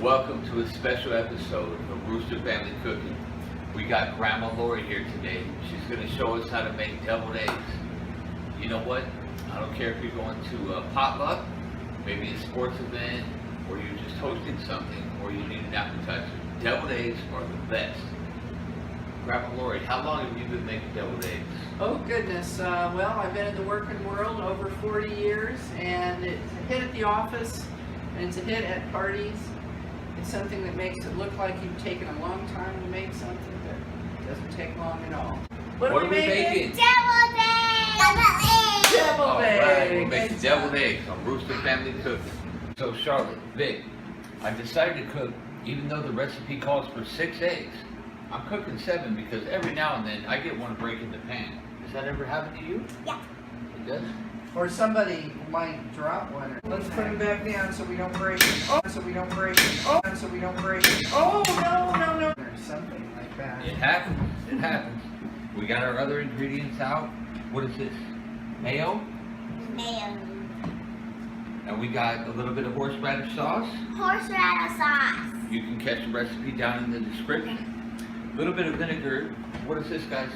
Welcome to a special episode of Rooster Family Cooking. We got Grandma Lory here today. She's going to show us how to make deviled eggs. You know what? I don't care if you're going to a potluck, maybe a sports event, or you're just hosting something, or you need an appetizer. Deviled eggs are the best. Grandma Lory, how long have you been making deviled eggs? Oh goodness, well, I've been in the working world over 40 years, and it's a hit at the office, and it's a hit at parties. It's something that makes it look like you've taken a long time to make something, but it doesn't take long at all. What are we making? Deviled eggs! Deviled eggs! Alright, we're making deviled eggs on Rooster Family Cooking. So Charlotte, Vic, I decided to cook, even though the recipe calls for 6 eggs, I'm cooking 7 because every now and then I get one break in the pan. Does that ever happen to you? Yeah. It does? Or somebody might drop one. Let's put them back down so we don't break it. Oh, so we don't break it. Oh, so we don't break it. Oh, no. Or something like that. It happens. It happens. We got our other ingredients out. What is this? Mayo? Mayo. And we got a little bit of horseradish sauce. Horseradish sauce. You can catch the recipe down in the description. A little bit of vinegar. What is this, guys?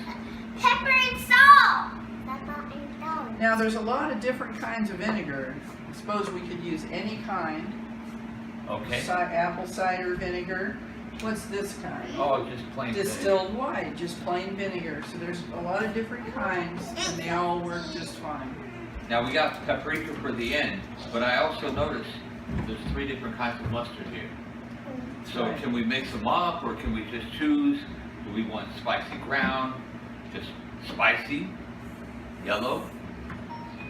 Pepper and salt. Pepper and salt. Now there's a lot of different kinds of vinegar. I suppose we could use any kind. Okay. Apple cider vinegar. What's this kind? Oh, just plain Distilled white, just plain vinegar. So there's a lot of different kinds, and they all work just fine. Now we got paprika for the end, but I also noticed there's 3 different kinds of mustard here. So Right. can we mix them up, or can we just choose? Do we want spicy ground, just spicy, yellow?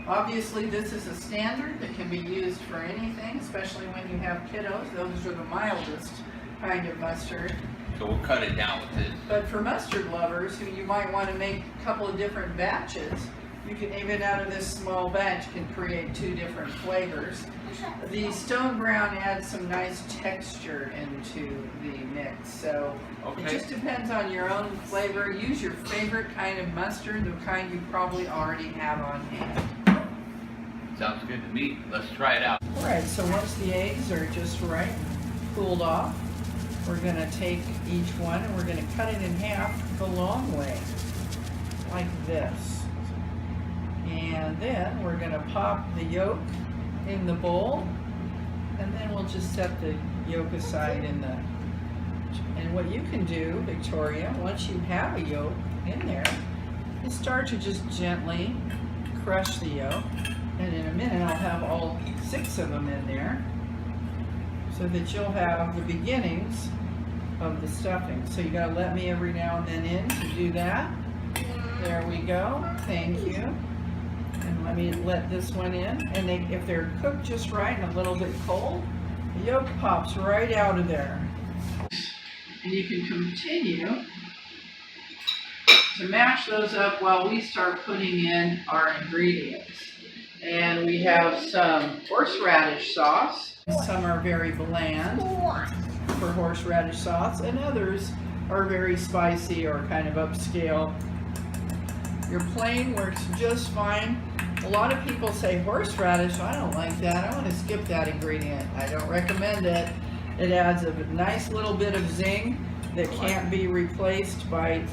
Obviously, this is a standard that can be used for anything, especially when you have kiddos. Those are the mildest kind of mustard. So we'll cut it down with this. But for mustard lovers who you might want to make a couple of different batches, you can, even out of this small batch, can create 2 different flavors. The stone brown adds some nice texture into the mix, so it Okay. just depends on your own flavor. Use your favorite kind of mustard, the kind you probably already have on hand. Sounds good to me. Let's try it out. Alright, so once the eggs are just right, cooled off, we're going to take each one and we're going to cut it in half the long way, like this. And then we're going to pop the yolk in the bowl, and then we'll just set the yolk aside in the... And what you can do, Victoria, once you have a yolk in there, is start to just gently crush the yolk. And in a minute, I'll have all 6 of them in there, so that you'll have the beginnings of the stuffing. So you gotta let me every now and then in to do that. There we go. Thank you. And let me let this one in. And if they're cooked just right and a little bit cold, the yolk pops right out of there. And you can continue to mash those up while we start putting in our ingredients. And we have some horseradish sauce. Some are very bland for horseradish sauce, and others are very spicy or kind of upscale. Your plain works just fine. A lot of people say horseradish, I don't like that. I want to skip that ingredient. I don't recommend it. It adds a nice little bit of zing that can't be replaced by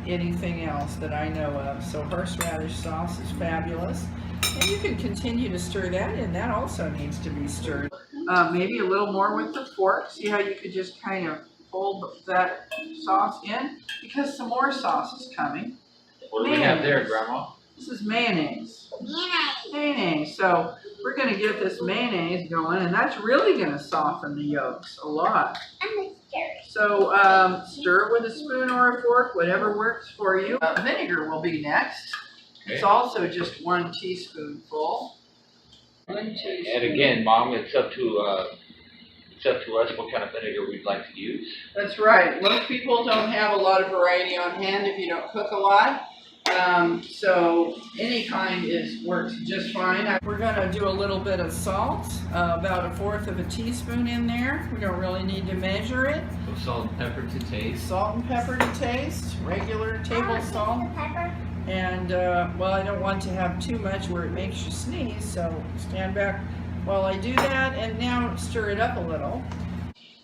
anything else that I know of. So horseradish sauce is fabulous. And you can continue to stir that in. That also needs to be stirred. Maybe a little more with the fork. See how you could just kind of fold that sauce in? Because some more sauce is coming. What do we have there, Grandma? This is mayonnaise. Mayonnaise. So we're going to get this mayonnaise going, and that's really going to soften the yolks a lot. So stir it with a spoon or a fork, whatever works for you. Vinegar will be next. Okay. It's also just 1 teaspoonful. 1 teaspoon. And again, Mom, it's up to us what kind of vinegar we'd like to use. That's right. Most people don't have a lot of variety on hand if you don't cook a lot. So any kind works just fine. We're going to do a little bit of salt, about 1/4 of a teaspoon in there. We don't really need to measure it. So salt and pepper to taste. Salt and pepper to taste, regular table salt. Pepper. And, well, I don't want to have too much where it makes you sneeze, so stand back while I do that, and now stir it up a little.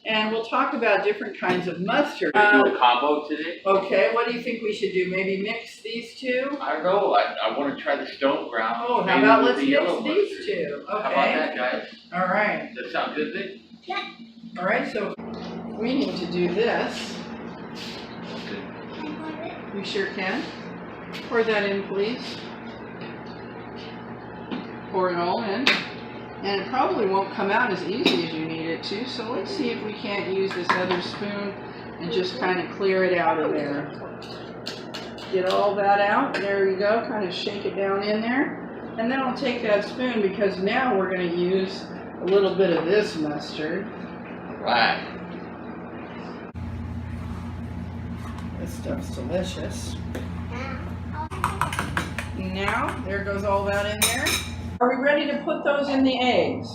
And we'll talk about different kinds of mustard. Do a combo today? Okay, what do you think we should do? Maybe mix these two? I don't know. I want to try the stone ground. Oh, how maybe about with let's the mix yellow these mustard. two? How about Okay. that, guys? All right. Does that sound good, Vic? All right, so we need to do this. You sure can. Pour that in, please. Pour it all in. And it probably won't come out as easy as you need it to, so let's see if we can't use this other spoon and just kind of clear it out of there. Get all that out. There you go. Kind of shake it down in there. And then I'll take that spoon because now we're going to use a little bit of this mustard. Right. This stuff's delicious. Now, there goes all that in there. Are we ready to put those in the eggs?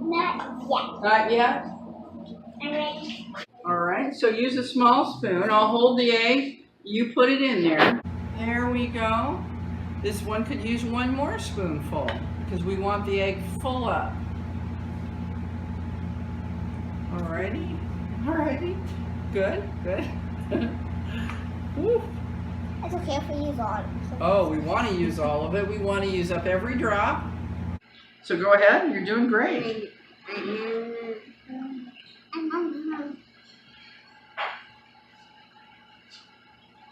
Not yet. Not yet? I'm ready. All right, so use a small spoon. I'll hold the egg. You put it in there. There we go. This one could use one more spoonful because we want the egg full up. Alrighty. Alrighty. Good, good. Woo. It's okay if we use all of it. Oh, we want to use all of it. We want to use up every drop. So go ahead. You're doing great.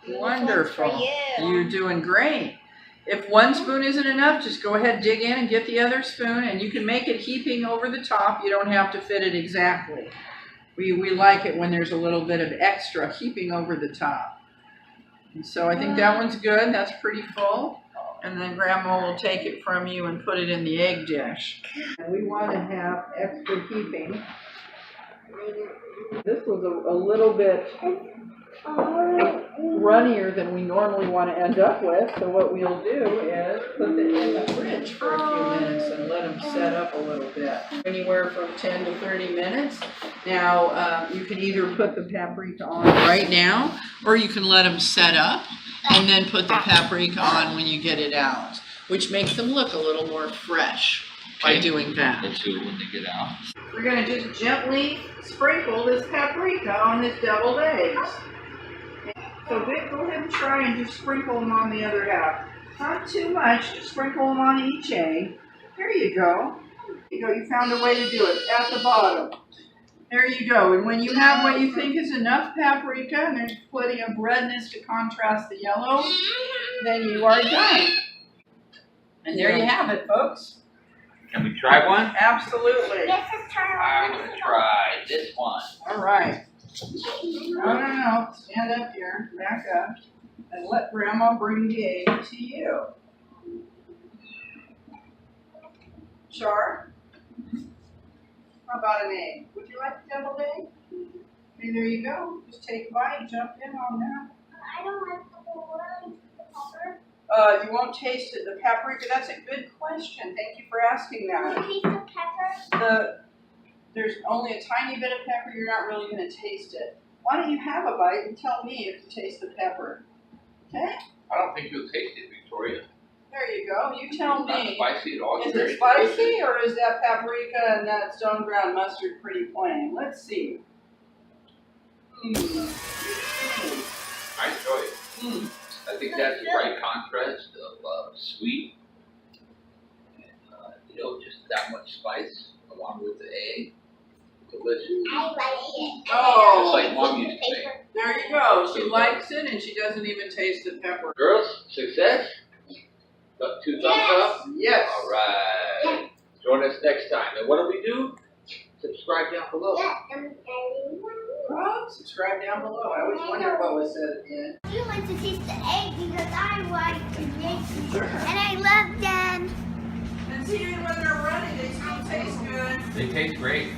Wonderful. For you. You're doing great. If one spoon isn't enough, just go ahead, dig in and get the other spoon, and you can make it heaping over the top. You don't have to fit it exactly. We like it when there's a little bit of extra heaping over the top. And so I think that one's good. That's pretty full. And then Grandma will take it from you and put it in the egg dish. And we want to have extra heaping. This was a little bit runnier than we normally want to end up with. So what we'll do is put it in the fridge for a few minutes and let them set up a little bit. Anywhere from 10 to 30 minutes. Now, you can either put the paprika on right now, or you can let them set up and then put the paprika on when you get it out, which makes them look a little more fresh by doing that. Let's do it when they get out. We're going to just gently sprinkle this paprika on this deviled eggs. So Vic, go ahead and try and just sprinkle them on the other half. Not too much, just sprinkle them on each egg. There you go. There you go, you found a way to do it at the bottom. There you go, and when you have what you think is enough paprika, and there's plenty of redness to contrast the yellow, then you are done. And there you have it, folks. Can we try one? Absolutely. Let's just try I'm one. going to try this one. All right. No. Stand up here, back up, and let Grandma bring the egg to you. Char, how about an egg? Would you like a deviled egg? Okay, there you go. Just take a bite, jump in on that. I don't like the pepper. You won't taste it. The paprika, that's a good question. Thank you for asking Can that. you taste the pepper? There's only a tiny bit of pepper. You're not really going to taste it. Why don't you have a bite and tell me if you taste the pepper? Okay? I don't think you'll taste it, Victoria. There you go. You tell It's not me. spicy at all. Is It's it very spicy delicious. or is that paprika and that stone ground mustard pretty plain? Let's see. I enjoy it. I think that's the right contrast of sweet and, just that much spice along with the egg. Delicious. I like it. Oh. Just like Mom used to make. There you go. She likes it and she doesn't even taste the pepper. Girls, success? Two thumbs up? Yes. All right. Join us next time. And what do we do? Subscribe down below. Well, subscribe down below. I always wonder what was said at the end. You like to taste the egg because I like to make Sure. and I love them. And see, even when they're running, they still taste good. They taste great.